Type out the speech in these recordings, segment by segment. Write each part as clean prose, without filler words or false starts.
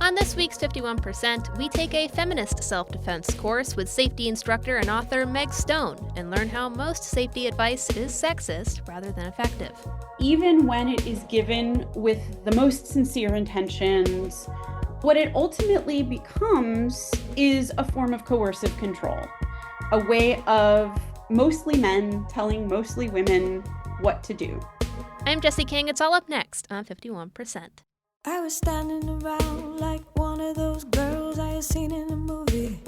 On this week's 51%, we take a feminist self-defense course with safety instructor and author Meg Stone and learn how most safety advice is sexist rather than effective. Even when it is given with the most sincere intentions, what it ultimately becomes is a form of coercive control, a way of mostly men telling mostly women what to do. I'm Jessie King. It's all up next on 51%. I was standing around like one of those girls I had seen in a movie.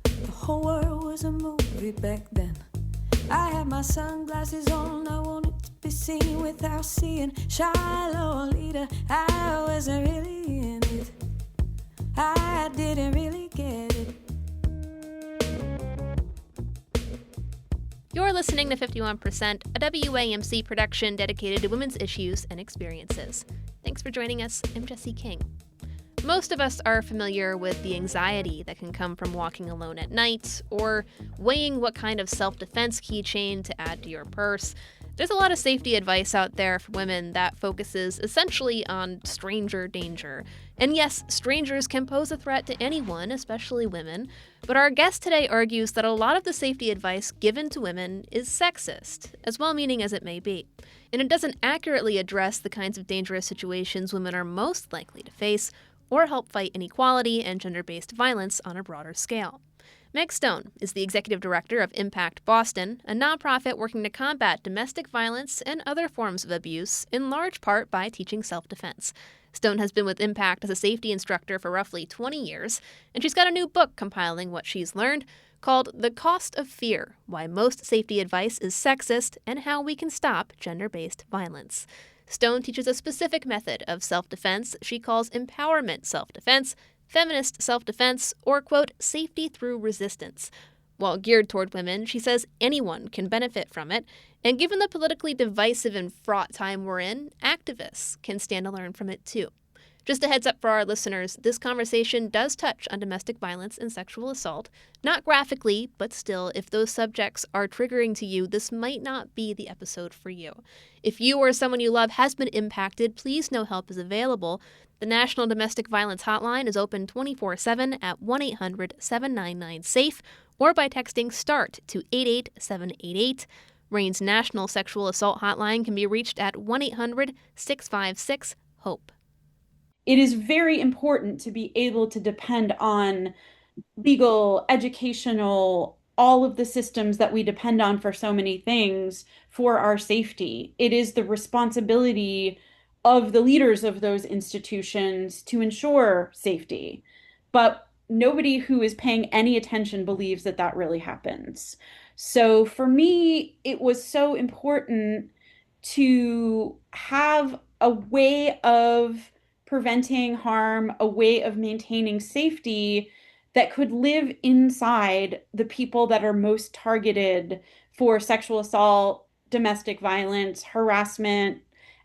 The whole world was a movie back then. I had my sunglasses on, I wanted to be seen without seeing. Shy Lolita, I wasn't really in it. I didn't really get it. You're listening to 51%, a WAMC production dedicated to women's issues and experiences. Thanks for joining us. I'm Jessie King. Most of us are familiar with the anxiety that can come from walking alone at night or weighing what kind of self-defense keychain to add to your purse. There's a lot of safety advice out there for women that focuses essentially on stranger danger. And yes, strangers can pose a threat to anyone, especially women, but our guest today argues that a lot of the safety advice given to women is sexist, as well-meaning as it may be. And it doesn't accurately address the kinds of dangerous situations women are most likely to face, or help fight inequality and gender-based violence on a broader scale. Meg Stone is the executive director of Impact Boston, a nonprofit working to combat domestic violence and other forms of abuse, in large part by teaching self-defense. Stone has been with Impact as a safety instructor for roughly 20 years, and she's got a new book compiling what she's learned called The Cost of Fear: Why Most Safety Advice is Sexist and How We Can Stop Gender-Based Violence. Stone teaches a specific method of self-defense she calls empowerment self-defense, feminist self-defense, or, quote, safety through resistance. While geared toward women, she says anyone can benefit from it, and given the politically divisive and fraught time we're in, activists can stand to learn from it too. Just a heads up for our listeners, this conversation does touch on domestic violence and sexual assault. Not graphically, but still, if those subjects are triggering to you, this might not be the episode for you. If you or someone you love has been impacted, please know help is available. The National Domestic Violence Hotline is open 24/7 at 1-800-799-SAFE or by texting START to 88788. RAINN's National Sexual Assault Hotline can be reached at 1-800-656-HOPE. It is very important to be able to depend on legal, educational, all of the systems that we depend on for so many things for our safety. It is the responsibility of the leaders of those institutions to ensure safety. But nobody who is paying any attention believes that that really happens. So for me, it was so important to have a way of preventing harm, a way of maintaining safety that could live inside the people that are most targeted for sexual assault, domestic violence, harassment,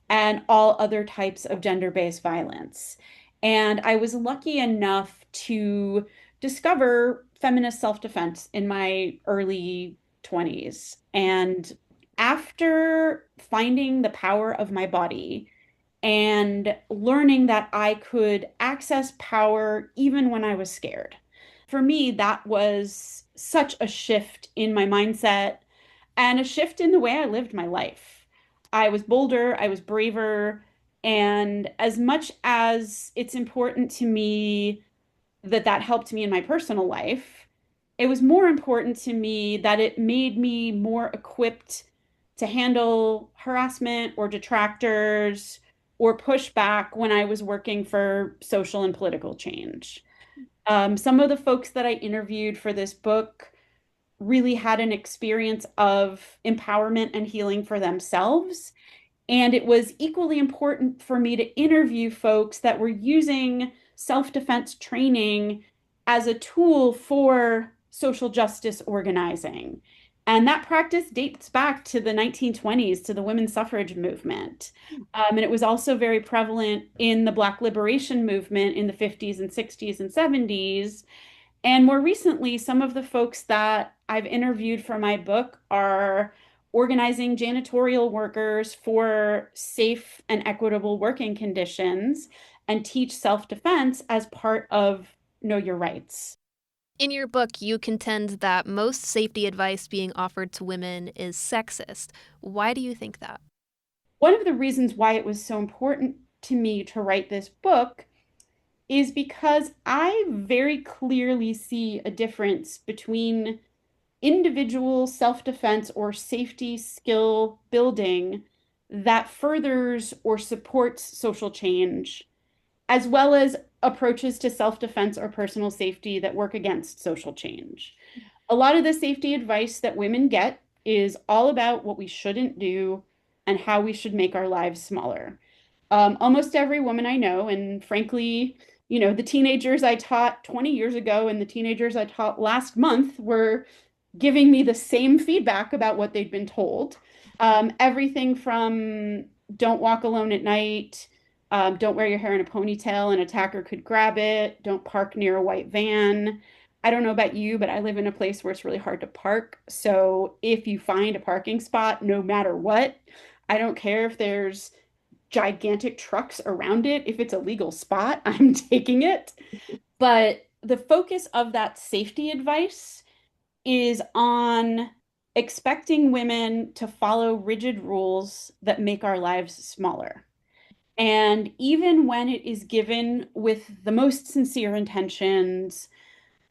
and all other types of gender-based violence. And I was lucky enough to discover feminist self-defense in my early 20s. And after finding the power of my body and learning that I could access power even when I was scared. For me, that was such a shift in my mindset and a shift in the way I lived my life. I was bolder, I was braver, and as much as it's important to me that that helped me in my personal life, it was more important to me that it made me more equipped to handle harassment or detractors or pushback when I was working for social and political change. Some of the folks that I interviewed for this book really had an experience of empowerment and healing for themselves. And it was equally important for me to interview folks that were using self-defense training as a tool for social justice organizing. And that practice dates back to the 1920s, to the women's suffrage movement. And it was also very prevalent in the Black liberation movement in the 50s and 60s and 70s. And more recently, some of the folks that I've interviewed for my book are organizing janitorial workers for safe and equitable working conditions, and teach self-defense as part of Know Your Rights. In your book, you contend that most safety advice being offered to women is sexist. Why do you think that? One of the reasons why it was so important to me to write this book is because I very clearly see a difference between individual self-defense or safety skill building that furthers or supports social change, as well as approaches to self-defense or personal safety that work against social change. A lot of the safety advice that women get is all about what we shouldn't do and how we should make our lives smaller. Almost every woman I know, and frankly, the teenagers I taught 20 years ago and the teenagers I taught last month were giving me the same feedback about what they'd been told. Everything from don't walk alone at night, don't wear your hair in a ponytail, an attacker could grab it, don't park near a white van. I don't know about you, but I live in a place where it's really hard to park. So if you find a parking spot, no matter what, I don't care if there's gigantic trucks around it. If it's a legal spot, I'm taking it. But the focus of that safety advice is on expecting women to follow rigid rules that make our lives smaller. And even when it is given with the most sincere intentions,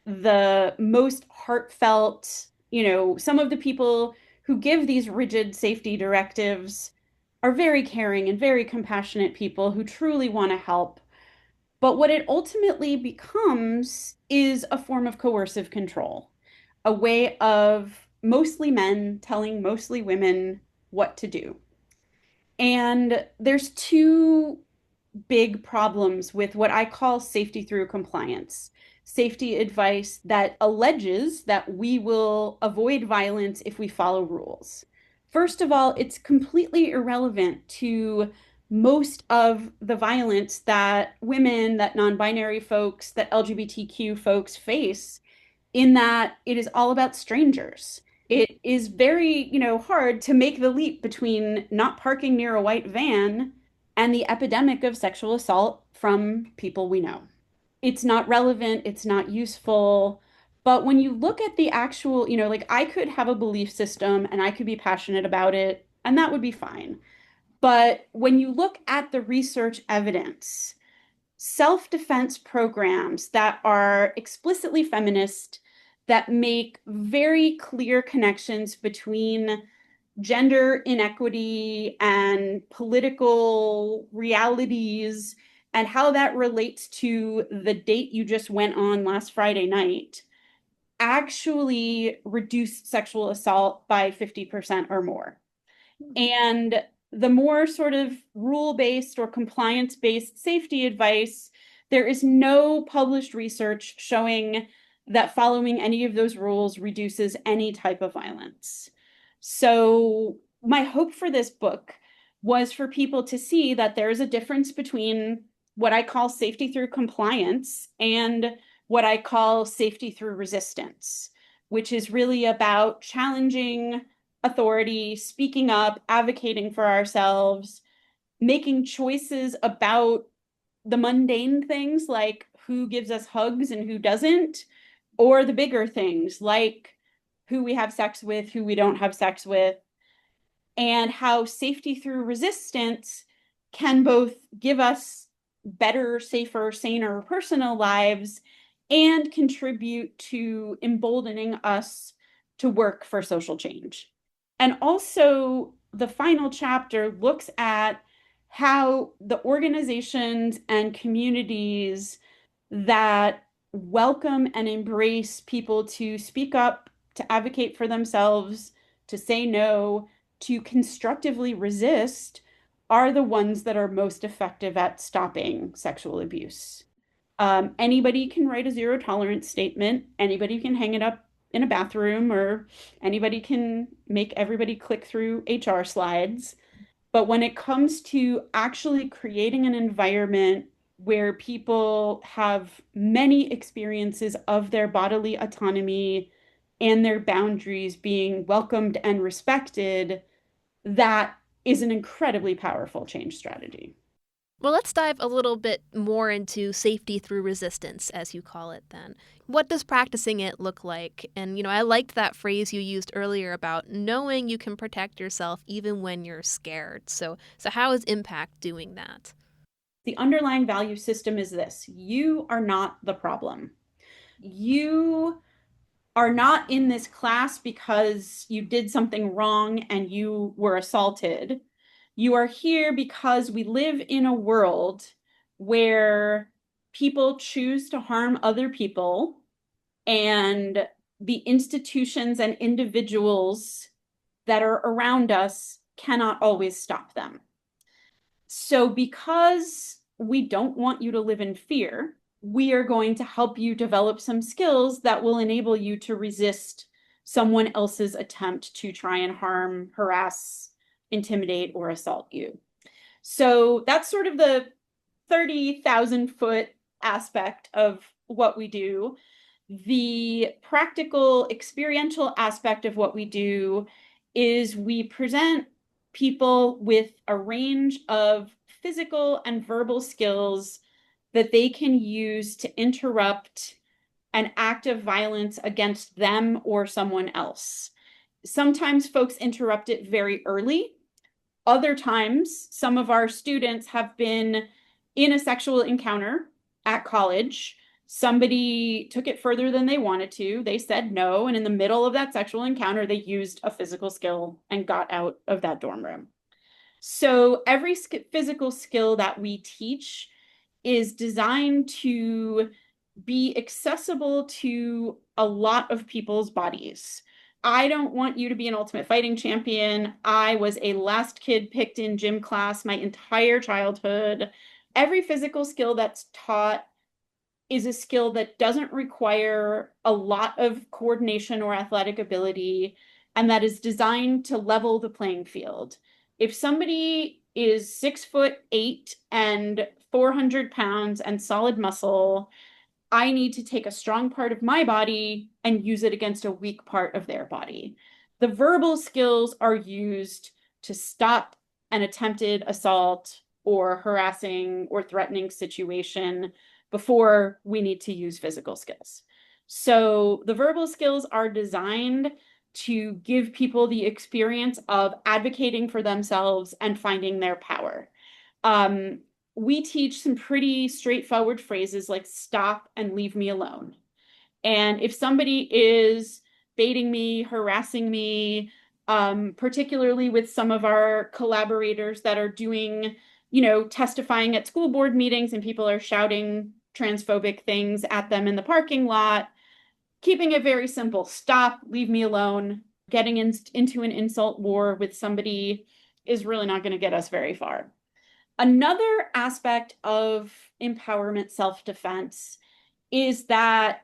the most heartfelt, some of the people who give these rigid safety directives are very caring and very compassionate people who truly want to help. But what it ultimately becomes is a form of coercive control, a way of mostly men telling mostly women what to do. And there's two big problems with what I call safety through compliance. Safety advice that alleges that we will avoid violence if we follow rules. First of all, it's completely irrelevant to most of the violence that women, that non-binary folks, that LGBTQ folks face, in that it is all about strangers. It is very, hard to make the leap between not parking near a white van and the epidemic of sexual assault from people we know. It's not relevant, it's not useful. But when you look at the actual, like I could have a belief system and I could be passionate about it, and that would be fine. But when you look at the research evidence, self-defense programs that are explicitly feminist, that make very clear connections between gender inequity and political realities and how that relates to the date you just went on last Friday night, actually reduced sexual assault by 50% or more. And the more sort of rule-based or compliance-based safety advice, there is no published research showing that following any of those rules reduces any type of violence. So my hope for this book was for people to see that there is a difference between what I call safety through compliance and what I call safety through resistance, which is really about challenging authority, speaking up, advocating for ourselves, making choices about the mundane things like who gives us hugs and who doesn't, or the bigger things like who we have sex with, who we don't have sex with, and how safety through resistance can both give us better, safer, saner personal lives and contribute to emboldening us to work for social change. And also, the final chapter looks at how the organizations and communities that welcome and embrace people to speak up, to advocate for themselves, to say no, to constructively resist are the ones that are most effective at stopping sexual abuse. Anybody can write a zero tolerance statement. Anybody can hang it up in a bathroom, or anybody can make everybody click through HR slides. But when it comes to actually creating an environment where people have many experiences of their bodily autonomy, and their boundaries being welcomed and respected, that is an incredibly powerful change strategy. Well, let's dive a little bit more into safety through resistance, as you call it then. What does practicing it look like? And, I liked that phrase you used earlier about knowing you can protect yourself even when you're scared. So how is Impact doing that? The underlying value system is this: you are not the problem. You are not in this class because you did something wrong and you were assaulted. You are here because we live in a world where people choose to harm other people, and the institutions and individuals that are around us cannot always stop them. So, because we don't want you to live in fear, we are going to help you develop some skills that will enable you to resist someone else's attempt to try and harm, harass, intimidate, or assault you. So that's sort of the 30,000-foot aspect of what we do. The practical, experiential aspect of what we do is we present people with a range of physical and verbal skills that they can use to interrupt an act of violence against them or someone else. Sometimes folks interrupt it very early. Other times, some of our students have been in a sexual encounter at college. Somebody took it further than they wanted to. They said no. And in the middle of that sexual encounter, they used a physical skill and got out of that dorm room. So every physical skill that we teach is designed to be accessible to a lot of people's bodies. I don't want you to be an ultimate fighting champion. I was a last kid picked in gym class my entire childhood. Every physical skill that's taught is a skill that doesn't require a lot of coordination or athletic ability, and that is designed to level the playing field. If somebody is 6'8" and 400 pounds and solid muscle, I need to take a strong part of my body and use it against a weak part of their body. The verbal skills are used to stop an attempted assault or harassing or threatening situation before we need to use physical skills. So the verbal skills are designed to give people the experience of advocating for themselves and finding their power. We teach some pretty straightforward phrases like stop and leave me alone. And if somebody is baiting me, harassing me, particularly with some of our collaborators that are doing, testifying at school board meetings and people are shouting transphobic things at them in the parking lot, keeping it very simple: stop, leave me alone. Getting into an insult war with somebody is really not going to get us very far. Another aspect of empowerment self-defense is that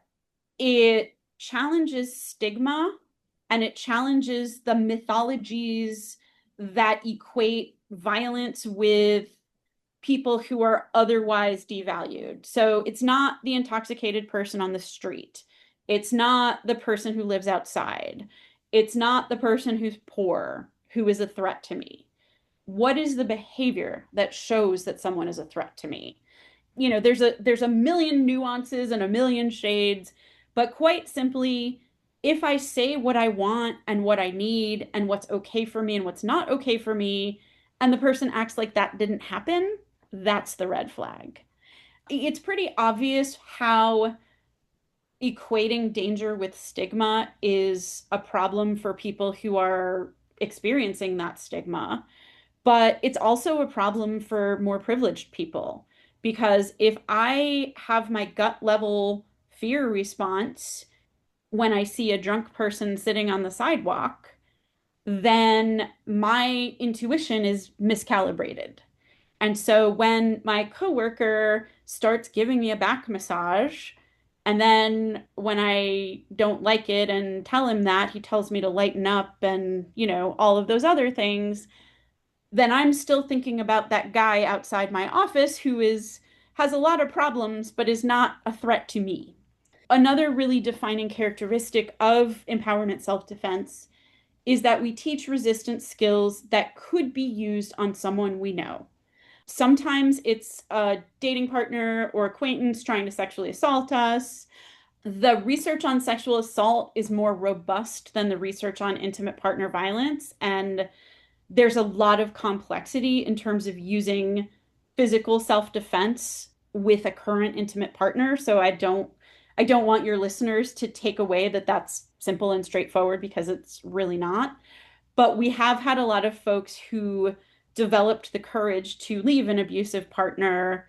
it challenges stigma and it challenges the mythologies that equate violence with people who are otherwise devalued. So it's not the intoxicated person on the street. It's not the person who lives outside. It's not the person who's poor who is a threat to me. What is the behavior that shows that someone is a threat to me? There's a million nuances and a million shades, but quite simply, if I say what I want and what I need and what's okay for me and what's not okay for me, and the person acts like that didn't happen, that's the red flag. It's pretty obvious how equating danger with stigma is a problem for people who are experiencing that stigma. But it's also a problem for more privileged people, because if I have my gut level fear response when I see a drunk person sitting on the sidewalk, then my intuition is miscalibrated. And so when my coworker starts giving me a back massage, and then when I don't like it and tell him that, he tells me to lighten up and, all of those other things, then I'm still thinking about that guy outside my office who has a lot of problems, but is not a threat to me. Another really defining characteristic of empowerment self-defense is that we teach resistance skills that could be used on someone we know. Sometimes it's a dating partner or acquaintance trying to sexually assault us. The research on sexual assault is more robust than the research on intimate partner violence. And there's a lot of complexity in terms of using physical self-defense with a current intimate partner. So I don't want your listeners to take away that that's simple and straightforward, because it's really not. But we have had a lot of folks who developed the courage to leave an abusive partner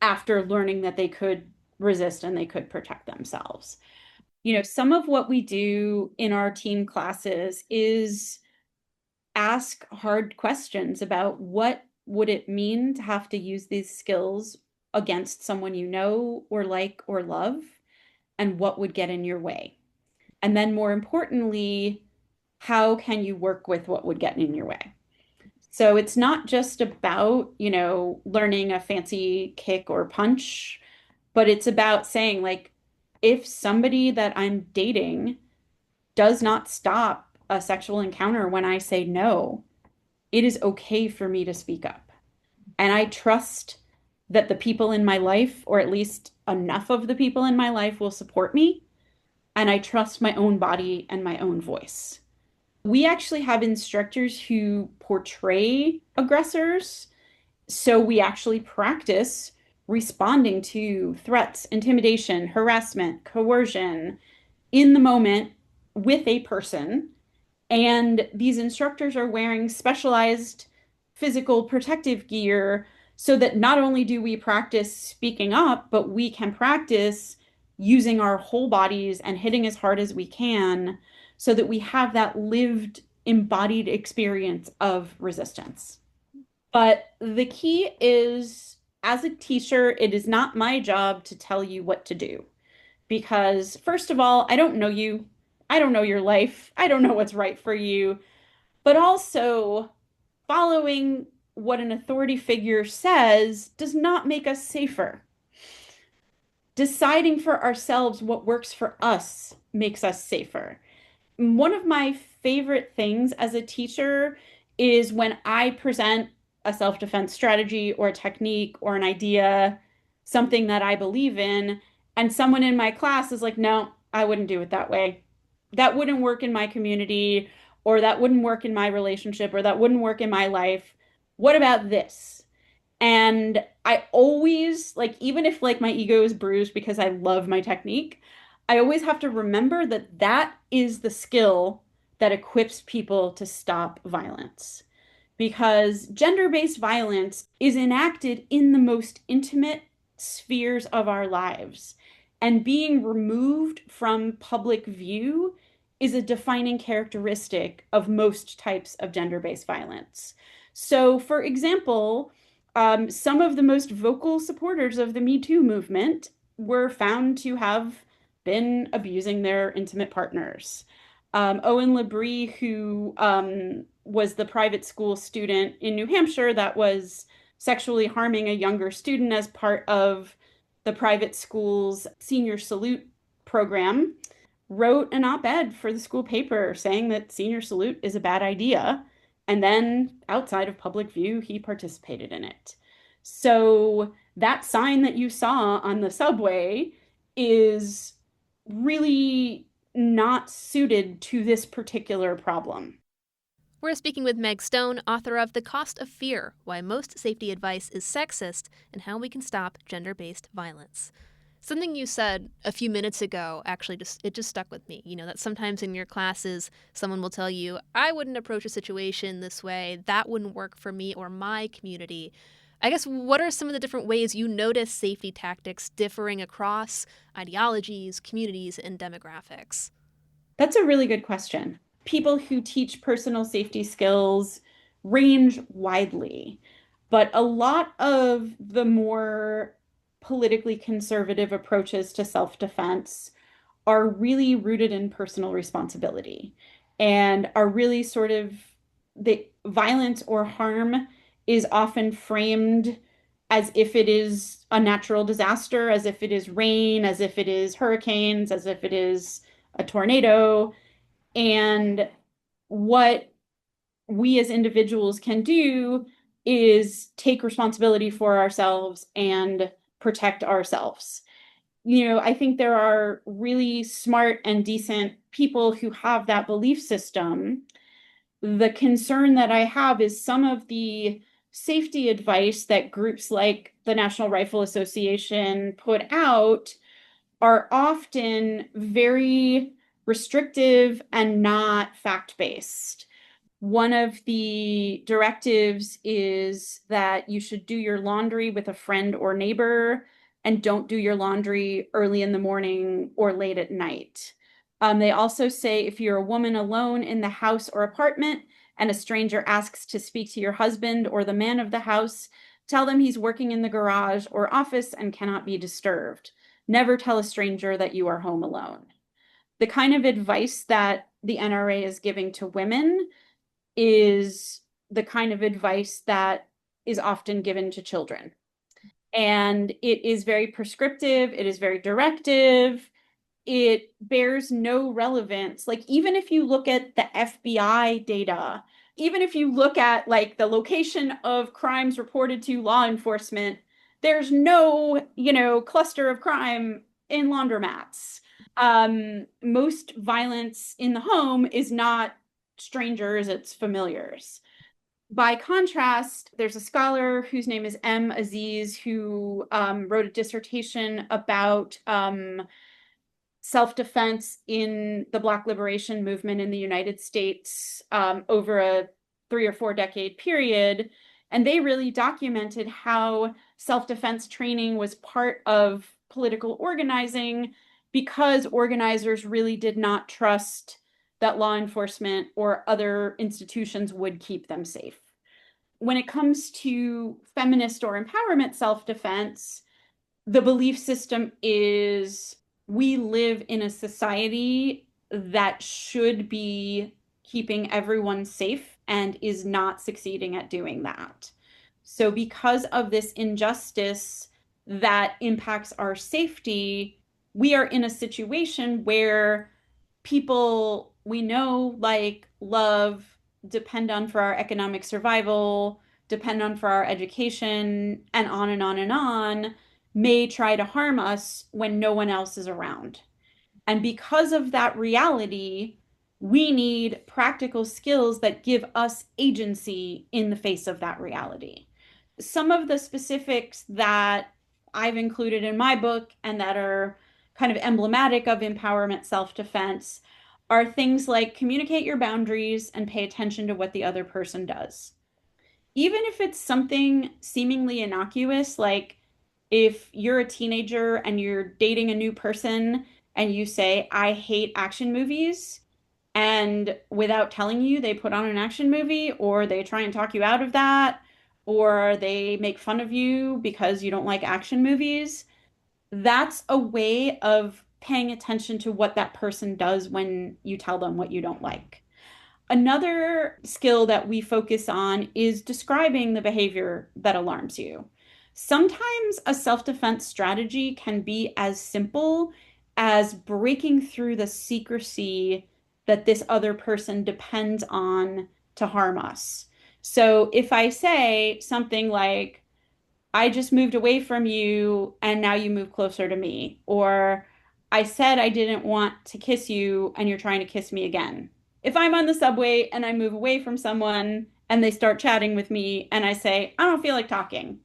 after learning that they could resist and they could protect themselves. Some of what we do in our teen classes is ask hard questions about what would it mean to have to use these skills against someone you know or like or love, and what would get in your way. And then more importantly, how can you work with what would get in your way? So it's not just about, learning a fancy kick or punch, but it's about saying, like, if somebody that I'm dating does not stop a sexual encounter when I say no, it is okay for me to speak up. And I trust that the people in my life, or at least enough of the people in my life, will support me. And I trust my own body and my own voice. We actually have instructors who portray aggressors. So we actually practice responding to threats, intimidation, harassment, coercion in the moment with a person. And these instructors are wearing specialized physical protective gear so that not only do we practice speaking up, but we can practice using our whole bodies and hitting as hard as we can so that we have that lived, embodied experience of resistance. But the key is, as a teacher, it is not my job to tell you what to do. Because, first of all, I don't know you. I don't know your life. I don't know what's right for you. But also, following what an authority figure says does not make us safer. Deciding for ourselves what works for us makes us safer. One of my favorite things as a teacher is when I present a self-defense strategy or a technique or an idea, something that I believe in, and someone in my class is like, no, I wouldn't do it that way. That wouldn't work in my community, or that wouldn't work in my relationship, or that wouldn't work in my life. What about this? And I always, like, even if like my ego is bruised because I love my technique, I always have to remember that that is the skill that equips people to stop violence. Because gender-based violence is enacted in the most intimate spheres of our lives. And being removed from public view is a defining characteristic of most types of gender-based violence. So, for example, some of the most vocal supporters of the Me Too movement were found to have been abusing their intimate partners. Owen Labrie, who was the private school student in New Hampshire that was sexually harming a younger student as part of the private school's Senior Salute program, wrote an op-ed for the school paper saying that Senior Salute is a bad idea. And then outside of public view, he participated in it. So that sign that you saw on the subway is really not suited to this particular problem. We're speaking with Meg Stone, author of The Cost of Fear: Why Most Safety Advice is Sexist and How We Can Stop Gender-Based Violence. Something you said a few minutes ago actually just stuck with me. That sometimes in your classes, someone will tell you, I wouldn't approach a situation this way. That wouldn't work for me or my community. I guess, what are some of the different ways you notice safety tactics differing across ideologies, communities, and demographics? That's a really good question. People who teach personal safety skills range widely, but a lot of the more politically conservative approaches to self-defense are really rooted in personal responsibility and are really sort of the violence or harm is often framed as if it is a natural disaster, as if it is rain, as if it is hurricanes, as if it is a tornado. And what we as individuals can do is take responsibility for ourselves and protect ourselves. I think there are really smart and decent people who have that belief system. The concern that I have is some of the safety advice that groups like the National Rifle Association put out are often very restrictive and not fact-based. One of the directives is that you should do your laundry with a friend or neighbor and don't do your laundry early in the morning or late at night. They also say if you're a woman alone in the house or apartment and a stranger asks to speak to your husband or the man of the house, tell them he's working in the garage or office and cannot be disturbed. Never tell a stranger that you are home alone. The kind of advice that the NRA is giving to women is the kind of advice that is often given to children. And it is very prescriptive, it is very directive, it bears no relevance. Like, even if you look at the FBI data, even if you look at like the location of crimes reported to law enforcement, there's no, cluster of crime in laundromats. Most violence in the home is not strangers, it's familiars. By contrast, there's a scholar whose name is M. Aziz who wrote a dissertation about self-defense in the Black liberation movement in the United States over a 3 or 4 decade period. And they really documented how self-defense training was part of political organizing because organizers really did not trust that law enforcement or other institutions would keep them safe. When it comes to feminist or empowerment self-defense, the belief system is we live in a society that should be keeping everyone safe and is not succeeding at doing that. So because of this injustice that impacts our safety, we are in a situation where people we know, like, love, depend on for our economic survival, depend on for our education, and on and on and on, may try to harm us when no one else is around. And because of that reality, we need practical skills that give us agency in the face of that reality. Some of the specifics that I've included in my book and that are kind of emblematic of empowerment self-defense are things like communicate your boundaries and pay attention to what the other person does. Even if it's something seemingly innocuous, like if you're a teenager and you're dating a new person and you say, I hate action movies, and without telling you, they put on an action movie, or they try and talk you out of that, or they make fun of you because you don't like action movies, that's a way of paying attention to what that person does when you tell them what you don't like. Another skill that we focus on is describing the behavior that alarms you. Sometimes a self-defense strategy can be as simple as breaking through the secrecy that this other person depends on to harm us. So if I say something like, I just moved away from you and now you move closer to me, or I said I didn't want to kiss you and you're trying to kiss me again. If I'm on the subway and I move away from someone and they start chatting with me and I say, I don't feel like talking,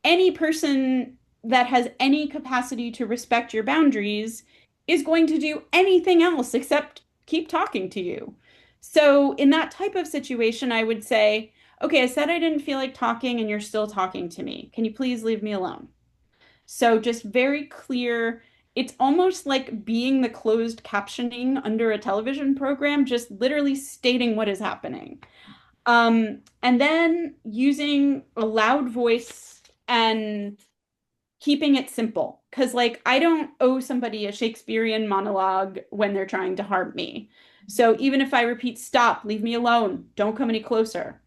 any person that has any capacity to respect your boundaries is going to do anything else except keep talking to you. So in that type of situation, I would say, okay, I said I didn't feel like talking and you're still talking to me. Can you please leave me alone? So just very clear. It's almost like being the closed captioning under a television program, just literally stating what is happening. And then using a loud voice and keeping it simple. Because, like, I don't owe somebody a Shakespearean monologue when they're trying to harm me. So even if I repeat, stop, leave me alone, don't come any closer.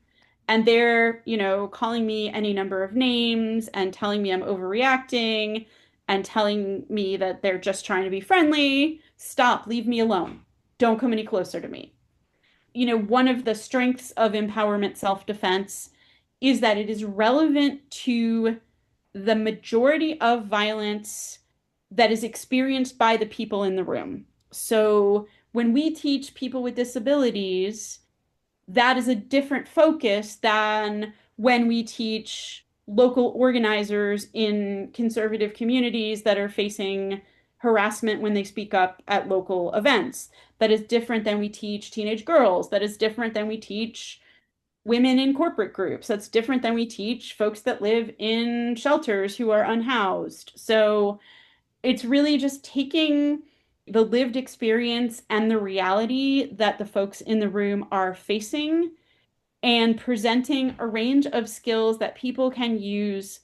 And they're, calling me any number of names and telling me I'm overreacting and telling me that they're just trying to be friendly. Stop, leave me alone. Don't come any closer to me. One of the strengths of empowerment self-defense is that it is relevant to the majority of violence that is experienced by the people in the room. So when we teach people with disabilities, that is a different focus than when we teach local organizers in conservative communities that are facing harassment when they speak up at local events. That is different than we teach teenage girls. That is different than we teach women in corporate groups. That's different than we teach folks that live in shelters who are unhoused. So it's really just taking the lived experience and the reality that the folks in the room are facing and presenting a range of skills that people can use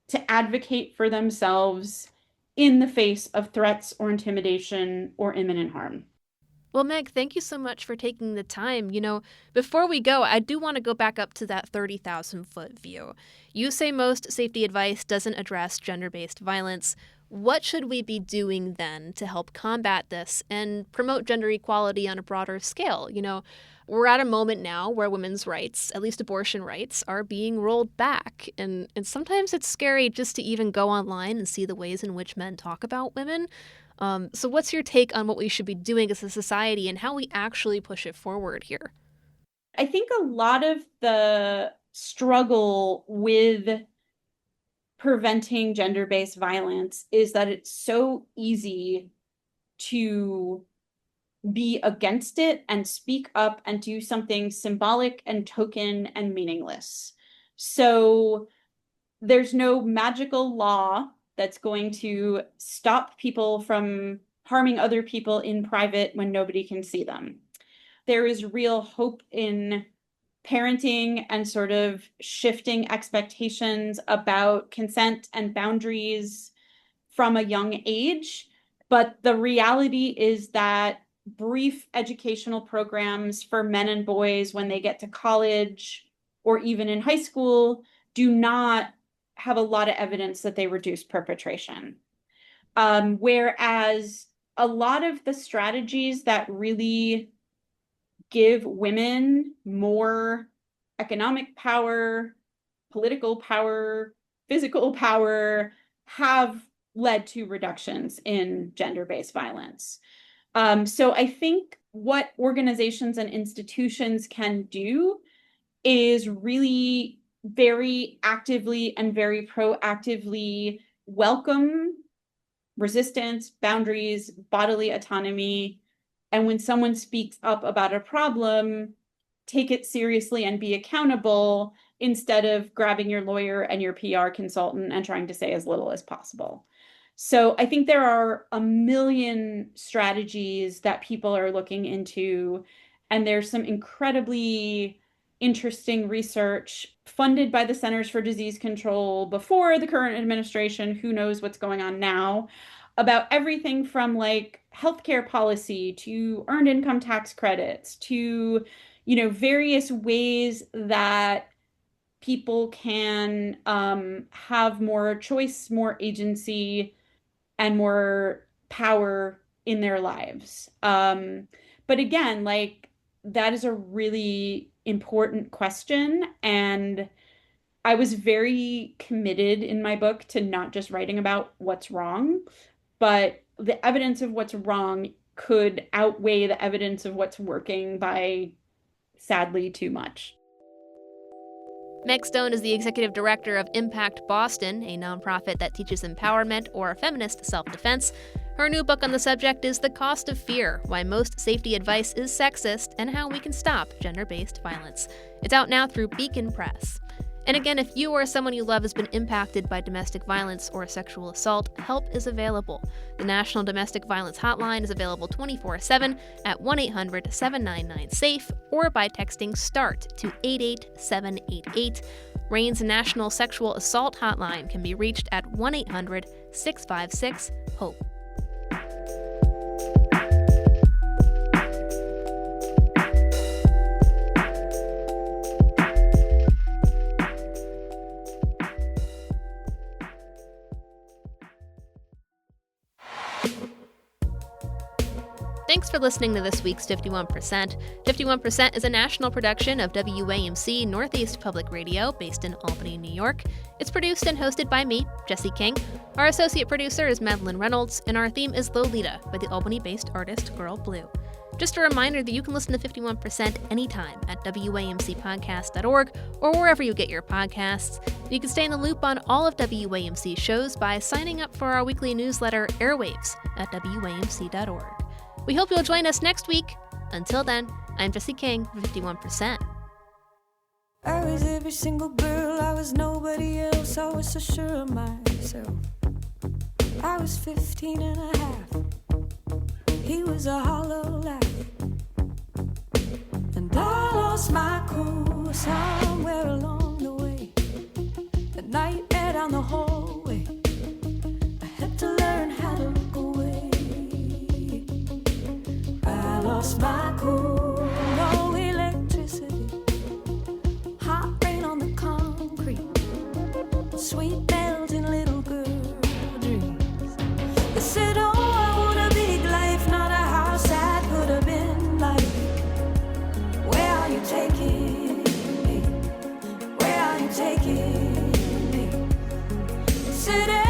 to advocate for themselves in the face of threats or intimidation or imminent harm. Well, Meg, thank you so much for taking the time. Before we go, I do want to go back up to that 30,000-foot view. You say most safety advice doesn't address gender-based violence. What should we be doing then to help combat this and promote gender equality on a broader scale? We're at a moment now where women's rights, at least abortion rights, are being rolled back. And sometimes it's scary just to even go online and see the ways in which men talk about women. So what's your take on what we should be doing as a society and how we actually push it forward here? I think a lot of the struggle with preventing gender-based violence is that it's so easy to be against it and speak up and do something symbolic and token and meaningless. So there's no magical law that's going to stop people from harming other people in private when nobody can see them. There is real hope in parenting and sort of shifting expectations about consent and boundaries from a young age. But the reality is that brief educational programs for men and boys when they get to college or even in high school do not have a lot of evidence that they reduce perpetration. Whereas a lot of the strategies that really give women more economic power, political power, physical power have led to reductions in gender-based violence. So I think what organizations and institutions can do is really very actively and very proactively welcome resistance, boundaries, bodily autonomy. And when someone speaks up about a problem, take it seriously and be accountable instead of grabbing your lawyer and your PR consultant and trying to say as little as possible. So I think there are a million strategies that people are looking into, and there's some incredibly interesting research funded by the Centers for Disease Control before the current administration, who knows what's going on now, about everything from like healthcare policy to earned income tax credits to, various ways that people can have more choice, more agency, and more power in their lives. But again, that is a really important question. And I was very committed in my book to not just writing about what's wrong, but the evidence of what's wrong could outweigh the evidence of what's working by, sadly, too much. Meg Stone is the executive director of Impact Boston, a nonprofit that teaches empowerment or feminist self-defense. Her new book on the subject is The Cost of Fear: Why Most Safety Advice is Sexist and How We Can Stop Gender-Based Violence. It's out now through Beacon Press. And again, if you or someone you love has been impacted by domestic violence or sexual assault, help is available. The National Domestic Violence Hotline is available 24/7 at 1-800-799-SAFE or by texting START to 88788. RAINN's National Sexual Assault Hotline can be reached at 1-800-656-HOPE. Thanks for listening to this week's 51%. 51% is a national production of WAMC Northeast Public Radio based in Albany, New York. It's produced and hosted by me, Jesse King. Our associate producer is Madeline Reynolds, and our theme is Lolita by the Albany-based artist Girl Blue. Just a reminder that you can listen to 51% anytime at WAMCpodcast.org or wherever you get your podcasts. You can stay in the loop on all of WAMC's shows by signing up for our weekly newsletter, Airwaves, at WAMC.org. We hope you'll join us next week. Until then, I'm Jesse King for 51%. I was every single girl, I was nobody else, I was so sure of myself. I was 15 and a half. He was a hollow laugh. And I lost my cool somewhere along the way. The nightmare down the hallway. I had to learn how to look away. I lost my cool, no electricity. Hot rain on the concrete. Sweet melting little girl dreams. They said, oh, taking me? Where are you taking me? Said